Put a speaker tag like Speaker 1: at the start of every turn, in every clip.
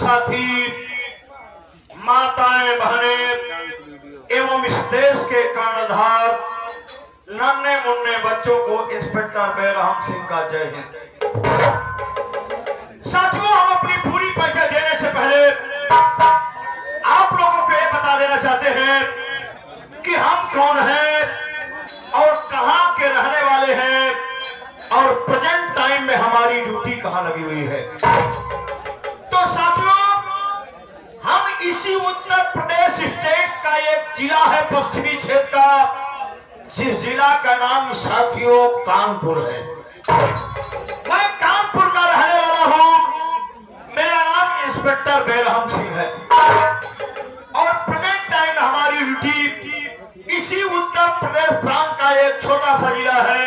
Speaker 1: साथी, माताएं, बहनें एवं इस देश के कर्णधार नन्हे मुन्ने बच्चों को इंस्पेक्टर बैरहम सिंह का जय हिंद। साथियों, हम अपनी पूरी परिचय देने से पहले आप लोगों को यह बता देना चाहते हैं कि हम कौन हैं और कहां के रहने वाले हैं और प्रेजेंट टाइम में हमारी ड्यूटी कहां लगी हुई है। तो साथियों, हम इसी उत्तर प्रदेश स्टेट का एक जिला है पश्चिमी क्षेत्र का, जिस जिला का नाम साथियों कानपुर है। मैं कानपुर का रहने वाला हूं। मेरा नाम इंस्पेक्टर बैरहम सिंह है और प्रेजेंट टाइम हमारी ड्यूटी इसी उत्तर प्रदेश प्रांत का एक छोटा सा जिला है,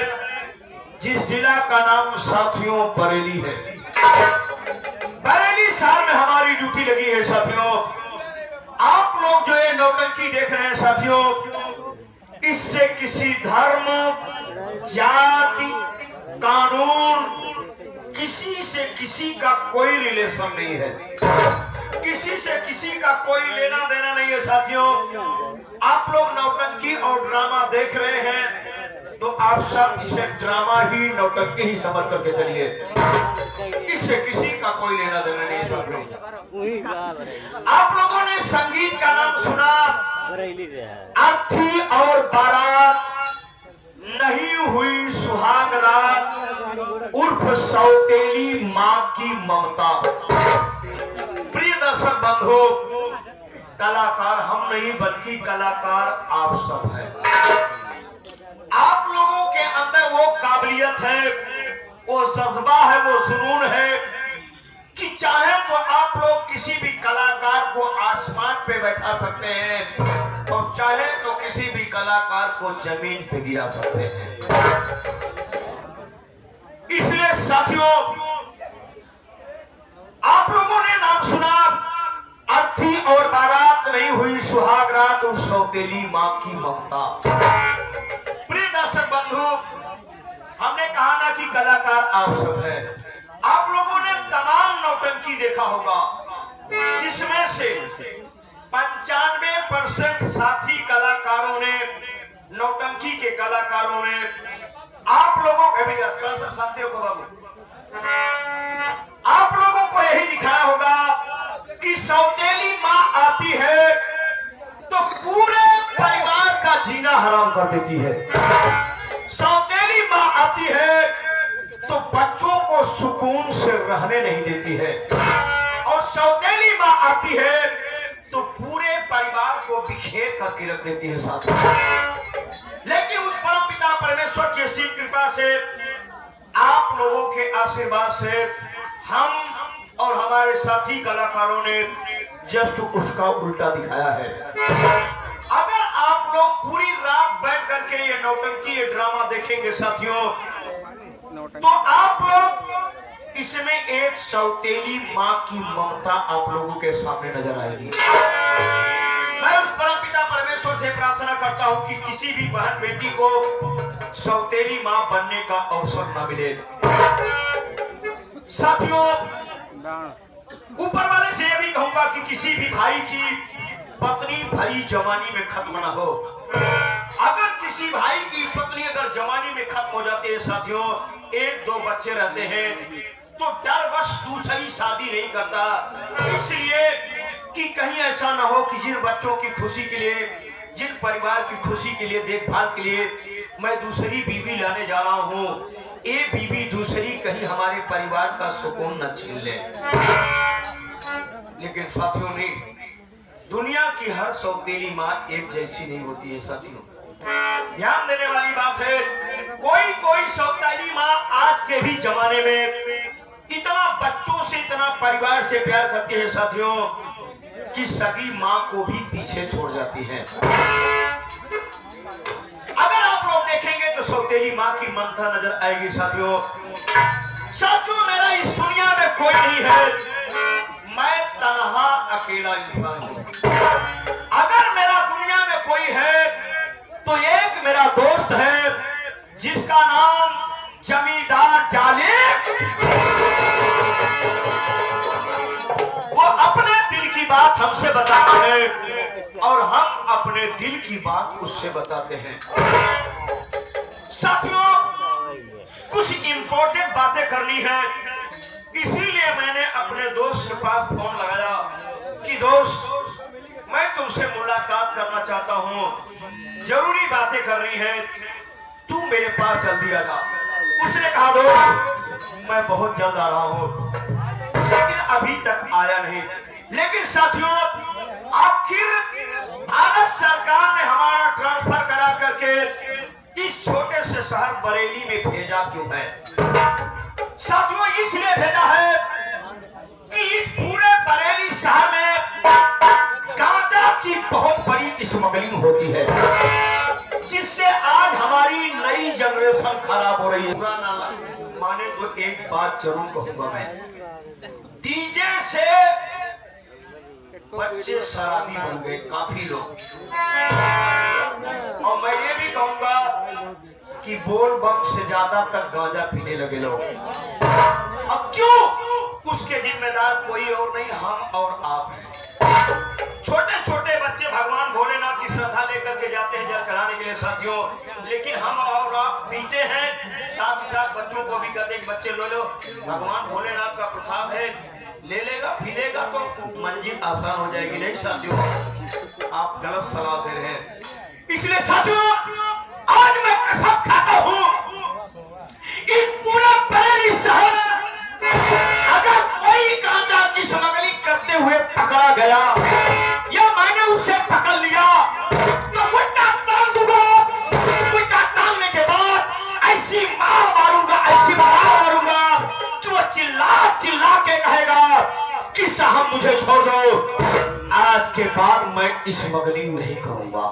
Speaker 1: जिस जिला का नाम साथियों बरेली है। बरेली शहर में हमारी ड्यूटी लगी है। साथियों, आप लोग जो ये नौटंकी देख रहे हैं साथियों, इससे किसी धर्म, जाति, कानून, किसी से किसी का कोई रिलेशन नहीं है, किसी से किसी का कोई लेना देना नहीं है। साथियों, आप लोग नौटंकी और ड्रामा देख रहे हैं तो आप सब इसे ड्रामा ही, नौटंकी ही समझ करके चलिए। इससे किसी का कोई लेना देना नहीं है। साथियों, आप लोगों ने संगीत का नाम सुना, अर्थी और बारात, नहीं हुई सुहाग रात, उर्फ सौतेली माँ की ममता। प्रिय दर्शक बंधु, कलाकार हम नहीं बल्कि कलाकार आप सब हैं। आप लोगों के अंदर वो काबिलियत है, वो जज्बा है, वो जुनून है कि चाहे तो आप लोग किसी भी कलाकार को आसमान पे बैठा सकते हैं और चाहे तो किसी भी कलाकार को जमीन पे गिरा सकते हैं। इसलिए साथियों, आप लोगों ने नाम सुना, अर्थी और बारात, नहीं हुई सुहाग रात, उस सौतेली माँ की ममता। प्रिय दर्शक बंधु, हमने कहा ना कि कलाकार आप सब हैं। आप लोगों ने तमाम नौटंकी देखा होगा, जिसमें से 95% साथी कलाकारों ने, नौटंकी के कलाकारों ने आप लोगों को साथियों को आप लोगों को यही दिखाया होगा कि सौतेली माँ आती है तो पूरे परिवार का जीना हराम कर देती है। सौतेली माँ आती है तो बच्चों को सुकून से रहने नहीं देती है और सौतेली माँ आती है तो पूरे परिवार को बिखेर करके रख देती है। साथ लेकिन उस परम पिता परमेश्वर की असीम कृपा से, आप लोगों के आशीर्वाद से हम और हमारे साथी कलाकारों ने जस्ट उसका उल्टा दिखाया है। अगर आप लोग पूरी रात बैठ करके ये नौटंकी, ये ड्रामा देखेंगे साथियों, तो आप लोग इसमें एक सौतेली माँ की ममता आप लोगों के सामने नजर आएगी। मैं उस परमपिता परमेश्वर से प्रार्थना करता हूँ कि किसी भी बहन बेटी को सौतेली माँ बनने का अवसर न मिले। साथियों, ऊपर वाले से यह भी कहूंगा कि किसी भी भाई की पत्नी भरी जवानी में खत्म ना हो। अगर किसी भाई की पत्नी अगर जवानी में खत्म हो जाती है साथियों, 1-2 बच्चे रहते हैं, तो डर बस दूसरी शादी नहीं करता, इसलिए कि कहीं ऐसा ना हो कि जिन बच्चों की खुशी के लिए, जिन परिवार की खुशी के लिए, देखभाल के लिए मैं दूसरी बीवी लाने जा रहा हूँ, ये बीवी दूसरी कहीं हमारे परिवार का सुकून न छीन ले। लेकिन साथियों, नहीं, दुनिया की हर सौतेली माँ एक जैसी नहीं होती है। साथियों, ध्यान देने वाली बात है, कोई कोई सौतेली माँ आज के भी जमाने में इतना बच्चों से, इतना परिवार से प्यार करती है साथियों, कि सगी माँ को भी पीछे छोड़ जाती है। अगर आप लोग देखेंगे तो सौतेली माँ की ममता नजर आएगी। साथियों, मेरा इस दुनिया में कोई नहीं है, मैं तन्हा अकेला इंसान हूँ। अगर मेरा दुनिया में कोई है तो एक मेरा दोस्त है, जिसका नाम जमींदार जालिम। वो अपने हमसे बताता है और हम अपने दिल की बात उससे बताते हैं। साथियों, कुछ इंपॉर्टेंट बातें करनी है, इसीलिए मैंने अपने दोस्त के पास फोन लगाया कि दोस्त मैं तुमसे मुलाकात करना चाहता हूँ, जरूरी बातें करनी है, तू मेरे पास जल्दी आना। उसने कहा दोस्त मैं बहुत जल्द आ रहा हूँ, लेकिन अभी तक आया नहीं। लेकिन साथियों, आखिर भारत सरकार ने हमारा ट्रांसफर करा करके इस छोटे से शहर बरेली में भेजा क्यों है? साथियों, इसलिए भेजा है कि इस पूरे बरेली शहर में गांजा की बहुत बड़ी स्मगलिंग होती है, जिससे आज हमारी नई जनरेशन खराब हो रही है। बुरा ना माने तो एक बात जरूर कहूंगा मैं, डीजे से बच्चे शराबी बन गए काफी लोग, और मैं ये भी कहूंगा कि बोल बम से ज्यादा तक गांजा पीने लगे लोग। अब क्यों? उसके जिम्मेदार कोई और नहीं, हम और आप हैं। छोटे छोटे बच्चे भगवान भोलेनाथ की श्रद्धा लेकर के जाते हैं जल चढ़ाने के लिए साथियों, लेकिन हम और आप पीते हैं, साथ ही साथ बच्चों को भी कहते हैं बच्चे लो लो, भगवान भोलेनाथ का प्रसाद है, ले लेगा पी लेगा तो मंजिल आसान हो जाएगी। नहीं साथियों, आप गलत सलाह दे रहे हैं। इसलिए साथियों, आज मैं कसम खाता हूं, इस पूरा बरेली शहर अगर कोई गांजा की स्मगलिंग करते हुए पकड़ा गया या मैंने उसे पकड़ लिया तो उल्टा तान दूंगा। उल्टा तानने के बाद ऐसी मार मारूंगा, ऐसी मार मारूंगा कि वो चिल्ला चिल्ला के कहेगा कि साहब मुझे छोड़ दो, आज के बाद मैं स्मगलिंग नहीं करूंगा।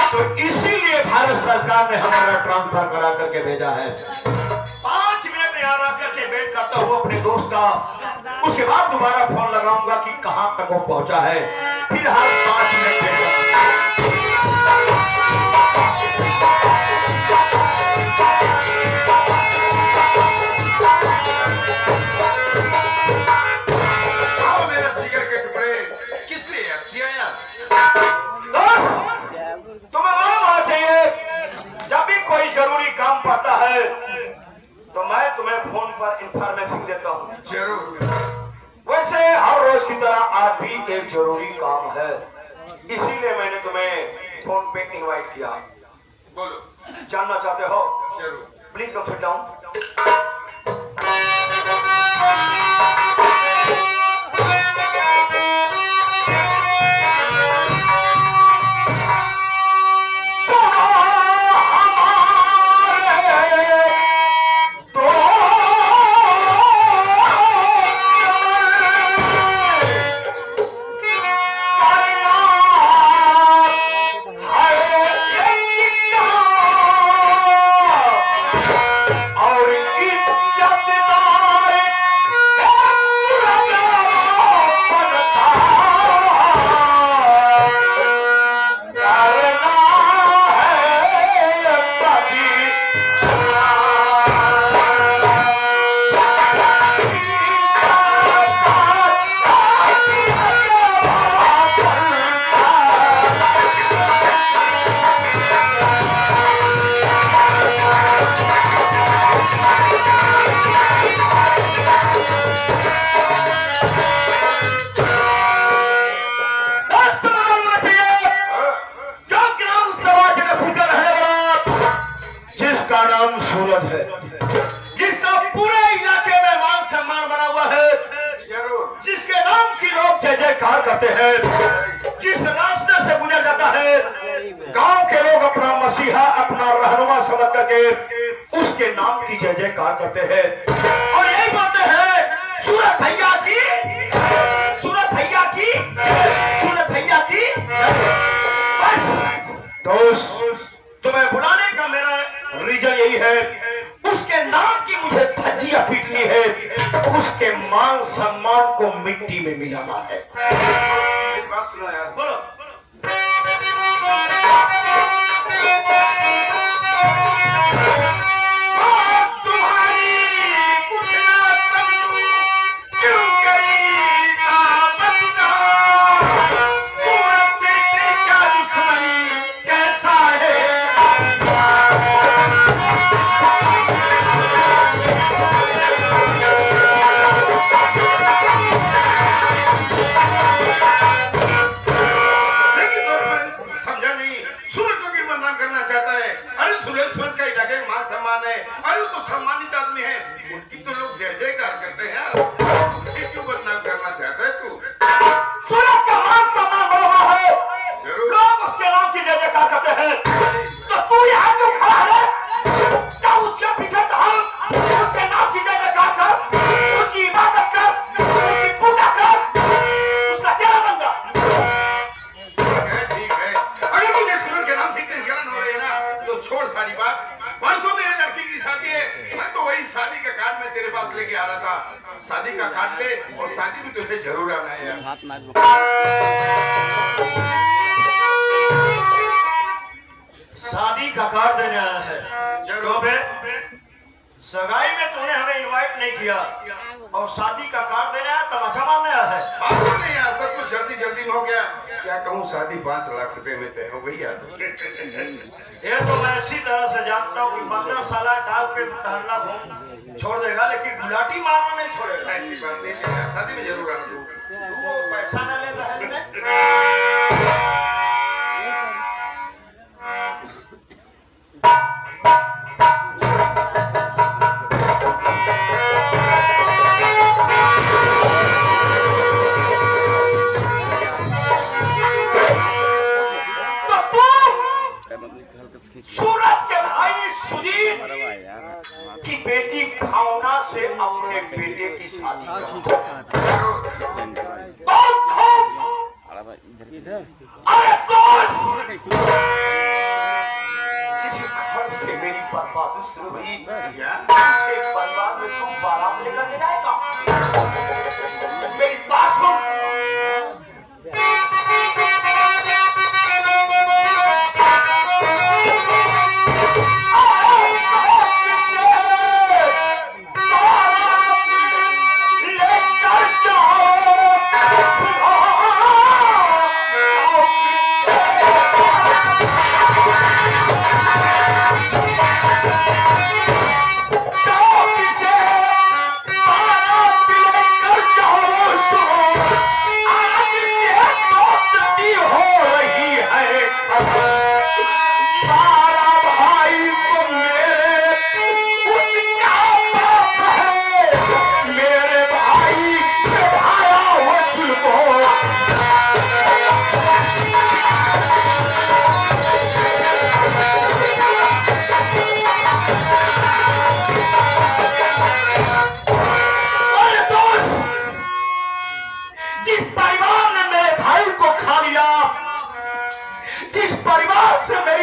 Speaker 1: तो इसीलिए भारत सरकार ने हमारा ट्रांसफर करा करके भेजा है। 5 मिनट यहाँ रह करके वेट करता हूँ अपने दोस्त का, उसके बाद दोबारा फोन लगाऊंगा कि कहां तक वो पहुंचा है, फिर हर 5 मिनट वेट
Speaker 2: मेरे सिगर के टुकड़े किस लिए किया यार?
Speaker 1: तुम्हें मालूम होना चाहिए, जब भी कोई जरूरी काम पड़ता है तो मैं तुम्हें फोन पर इंफॉर्मेशन देता हूँ।
Speaker 2: जरूर।
Speaker 1: वैसे हर रोज की तरह आज भी एक जरूरी काम है, इसीलिए मैंने तुम्हें फोन पे इनवाइट किया।
Speaker 2: बोलो।
Speaker 1: जानना चाहते हो?
Speaker 2: जरूर।
Speaker 1: Please come sit down. सूरज है, जिसका पूरे इलाके में मान सम्मान बना हुआ है, जिसके नाम की लोग जय जयकार करते हैं, जिस रास्ते से गुजर जाता है गांव के लोग अपना मसीहा, अपना रहनुमा समझ करके उसके नाम की जय जयकार करते हैं और यही बोलते हैं सूरज भैया की, सूरज भैया की, सूरज भैया की। बस दोस्त, तुम्हें बुलाने का मेरा रीजन यही है, उसके नाम की मुझे धज्जियां पीटनी है, उसके मान सम्मान को मिट्टी में मिलाना है। बोलो। तुम्हारी कुछ ना समझूं, क्यों करी
Speaker 2: करते हैं यार। क्यों बदनाम करना चाहता है तू?
Speaker 1: सूरत का मान सम्मान बड़ा है,
Speaker 2: जरूर।
Speaker 1: लोग उसके नाम की जय जयकार करते हैं, तो तू यहाँ क्यों खड़ा है? क्या उसके पीछे दहाड़, उसके नाम की जय जयकार कर, उसकी इबादत कर, उसकी पूजा कर, उसका चेहरा बन जा।
Speaker 2: ठीक है। अगर मुझे सूरज के नाम से इतनी जलन हो रही है ना, तो छोड़ सारी बात। परसों मेरे लड़की की शादी है, मैं तो वही शादी का कार्ड में तेरे पास लेके आ रहा था। शादी का कार्ड ले, और शादी में तुझे जरूर आना है यार।
Speaker 1: शादी का कार्ड देने आया है।
Speaker 2: जरूर।
Speaker 1: बे, सगाई में तूने हमें इनवाइट नहीं किया और शादी का कार्ड देने आया, तमाशा मारने आया है।
Speaker 2: बात नहीं यार, सब कुछ जल्दी जल्दी में हो गया। क्या कहूँ, शादी 5 लाख रुपए में तय हो गई यार।
Speaker 1: ये तो मैं अच्छी तरह से जानता हूँ कि 15 साल डाल पे टहलना घूम छोड़ देगा, लेकिन गुलाटी मारना नहीं छोड़ेगा।
Speaker 2: ऐसी बात नहीं है यार, शादी में जरूर आना तू।
Speaker 1: वो पैसा न लेता है सूरत के भाई सुजीत की बेटी भावना से अपने बेटे की शादी बहुत खूब। अरे दोस्त, जिस घर से मेरी बर्बादी शुरू हुई, उसे परिवार में तू बारात लेकर के जाएगा। मेरी बात सुन,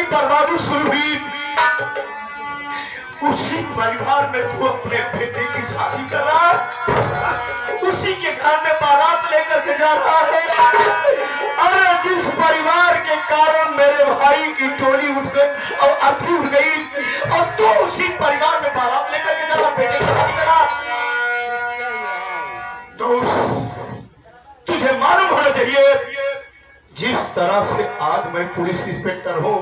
Speaker 1: बर्बादी शुरू हुई, उसी परिवार में तू अपने बेटे की शादी कर रहा है, उसी के घर में बारात लेकर के जा रहा है। अरे जिस परिवार के कारण मेरे भाई की टोली उठ गई और अर्थी उठ गई, और तू उसी परिवार में बारात लेकर के जा रहा, बेटे की शादी कर रहा। दोस्त, तुझे मालूम होना चाहिए, जिस तरह से आज मैं पुलिस इंस्पेक्टर हूँ,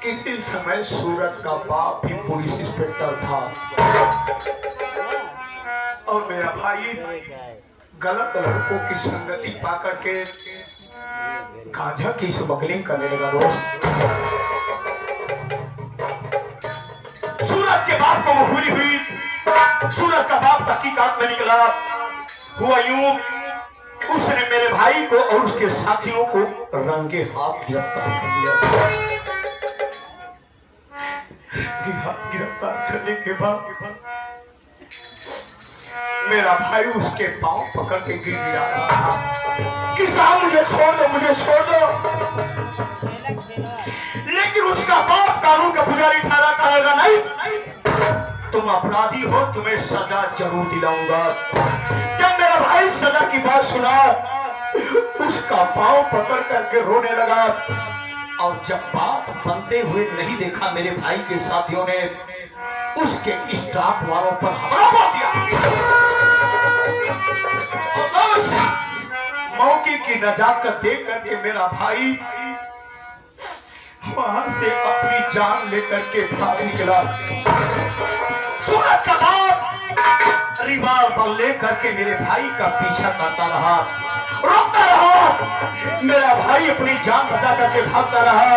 Speaker 1: किसी समय सूरत का बाप भी पुलिस इंस्पेक्टर था, और मेरा भाई गलत लड़कों की संगति पाकर के गांजा की स्मगलिंग करने लगा। दोस्त, सूरत के बाप को मजबूरी हुई, सूरत का बाप तहकीकात में निकला, हुआ यूं, उसने मेरे भाई को और उसके साथियों को रंगे हाथ गिरफ्तार कर लिया। गिरफ्तार करने के बाद मेरा भाई उसके पांव पकड़ के गिरा रहा था कि साहब मुझे छोड़ दो, मुझे छोड़ दो, लेकिन उसका बाप कानून का पुजारी ठहरा कहेगा नहीं, तुम अपराधी हो, तुम्हें सजा जरूर दिलाऊंगा। जब मेरा भाई सजा की बात सुना, उसका पांव पकड़ करके रोने लगा, और जब बात बनते हुए नहीं देखा मेरे भाई के साथियों ने उसके स्टाफ वालों पर हमला बोल दिया। और मौके की नजाकत देख करके मेरा भाई वहां से अपनी जान लेकर के भाग निकला। सूरत का बाप रिवॉल्वर लेकर के मेरे भाई का पीछा करता रहा, रोकता रहा, मेरा भाई अपनी जान बचा करके भागता रहा।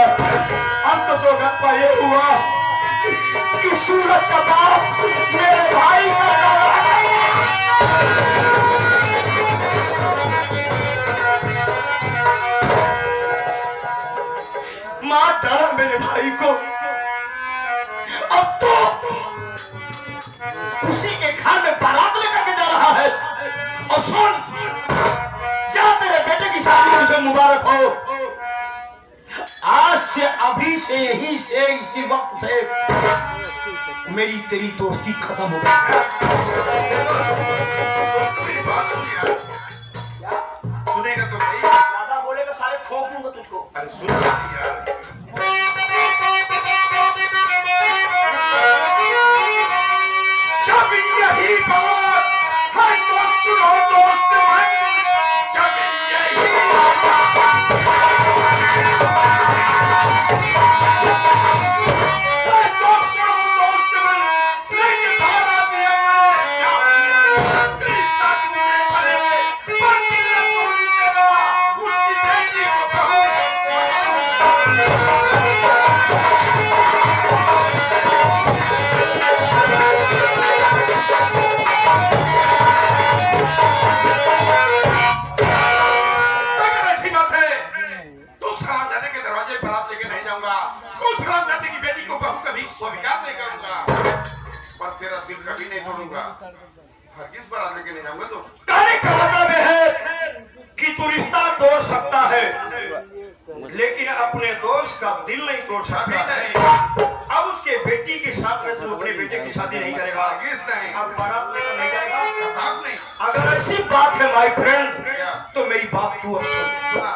Speaker 1: अंत तो गप्पा ये हुआ कि सूरत का बाप मेरे भाई का उसी के घर में बारात लेकर के जा रहा है। और सुन, जा तेरे बेटे की शादी मुझे मुबारक हो। आज से, अभी से, यही से, इसी वक्त से मेरी तेरी दोस्ती खत्म हो गई।
Speaker 2: मेरी बात सुनिए, सुनेगा तो सही।
Speaker 1: ज्यादा बोलेगा सारे ठोक दूंगा तुझको।
Speaker 2: अरे सुन यार, सब यही बात है तो सुनो दोस्त मन, सब यही है तो सुनो दोस्त मन, लेके धारा दिया मैं सब रिश्ता तुम्हें पड़े, पर दिल तोड़ देगा उसकी बेटी को बहू। अगर ऐसी बात है तो उस हरामजादे के दरवाजे पर हाथ लेके नहीं जाऊंगा, उस हरामजादे की बेटी को बहू कभी स्वीकार नहीं करूंगा, पर तेरा दिल कभी नहीं तोड़ूंगा। हरगिज बारात लेके नहीं जाऊंगा। तो
Speaker 1: कहने का मतलब है कि तू रिश्ता तोड़ सकता है, लेकिन अपने दोस्त का दिल नहीं तोड़
Speaker 2: कभी
Speaker 1: सकता।
Speaker 2: नहीं,
Speaker 1: अब उसके बेटी के साथ में तू अपने बेटे की शादी नहीं करेगा,
Speaker 2: हरगिज नहीं,
Speaker 1: अब बारात लेकर नहीं जाएगा।
Speaker 2: कताब नहीं।
Speaker 1: अगर ऐसी बात है माय फ्रेंड,
Speaker 2: क्या?
Speaker 1: तो मेरी बात तू अब सुन।
Speaker 2: सुना,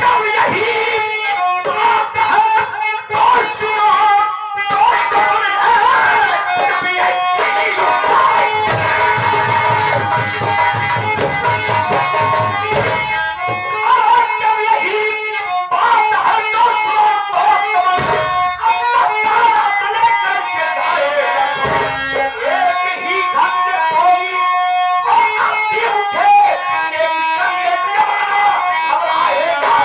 Speaker 1: कब यही बात है तो सुनो, दोस्त कौन है? कब यही जब यही बात है तो सुनो, दोस्त अपना बारात लेकर के जाए। एक ही घर से कोई और आती उठे, एक करिए जमाना घबराएगा।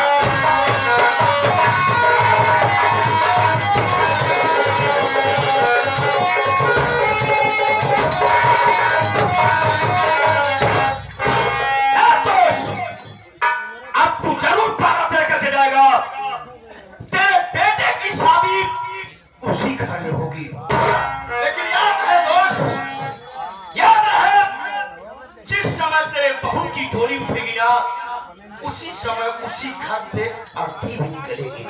Speaker 1: अब तू जरूर बारात लेकर के जाएगा। तेरे बेटे की शादी उसी घर में होगी, लेकिन याद रहे दोस्त, याद रहे, जिस समय तेरे बहू की डोली उठेगी ना, उसी समय उसी घर से अर्थी भी निकलेगी।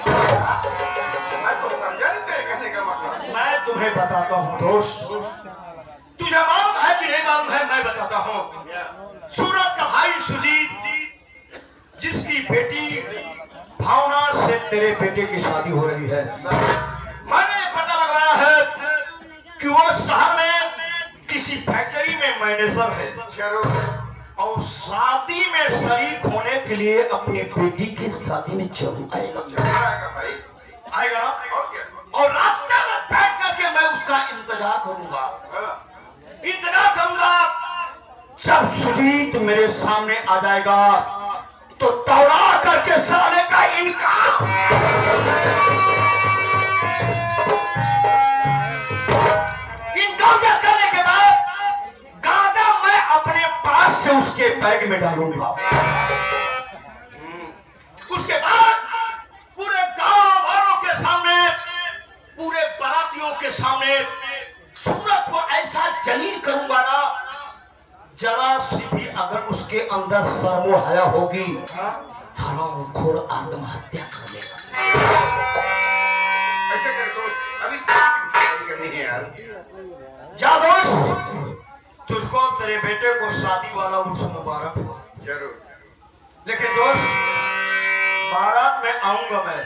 Speaker 2: मैं तो समझा नहीं तेरे कहने का मतलब।
Speaker 1: मैं तुम्हें बताता हूँ दोस्त, तुझे मालूम है कि नहीं मालूम है, मैं बताता हूँ। सूरत का भाई सुजीत, जिसकी बेटी भावना से तेरे बेटे की शादी हो रही है, मैंने पता लगाया है कि वो शहर में किसी फैक्ट्री में मैनेजर है,
Speaker 2: जरूर
Speaker 1: और शादी में शरीक होने के लिए अपने बेटी की शादी में जरूर आएगा।
Speaker 2: आएगा भाई,
Speaker 1: आएगा ना?
Speaker 2: और क्या?
Speaker 1: और रास्ते में बैठ करके मैं उसका इंतजार करूंगा, इंतजार करूंगा। जब सुजीत मेरे सामने आ जाएगा तो दौड़ा करके साले का इनकार, इनकार करने के बाद गांजा मैं अपने पास से उसके बैग में डालूंगा। उसके बाद पूरे गांव वालों के सामने, पूरे बारातियों के सामने सूरत को ऐसा जलील करूंगा ना, जरा सी भी अगर उसके अंदर शर्मो हया होगी, हरामखोर आत्महत्या कर लेगा।
Speaker 2: ऐसे कर दोस्त, अभी शादी की तैयारी करनी है यार।
Speaker 1: जा दोस्त, तुझको तेरे बेटे को शादी वाला उर्स मुबारक हो।
Speaker 2: जरूर।
Speaker 1: लेकिन दोस्त, बारात में आऊंगा मैं,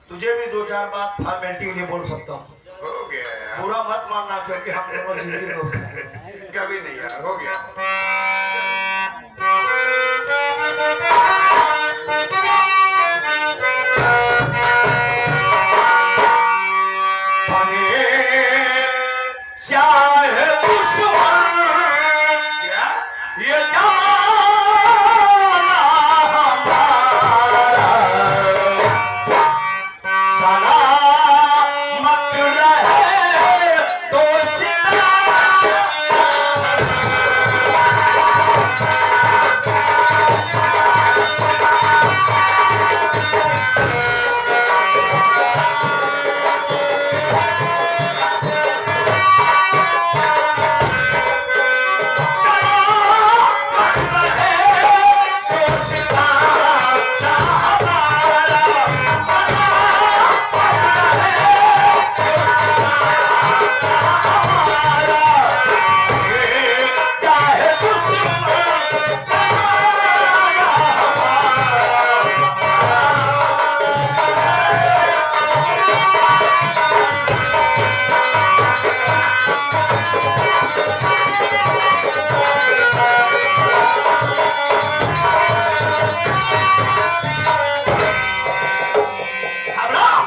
Speaker 1: तुझे भी दो चार बात फॉर्मेलिटी के लिए बोल सकता हूँ।
Speaker 2: हो गया यार,
Speaker 1: बुरा मत मानना, क्योंकि हम दोनों जिंदगी दोस्त हैं।
Speaker 2: कभी नहीं यार, हो गया।
Speaker 1: चाहे दुश्मन
Speaker 2: क्या?
Speaker 1: ये जमाना हमारा सलामत रहे दोस्ता।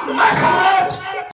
Speaker 1: मैं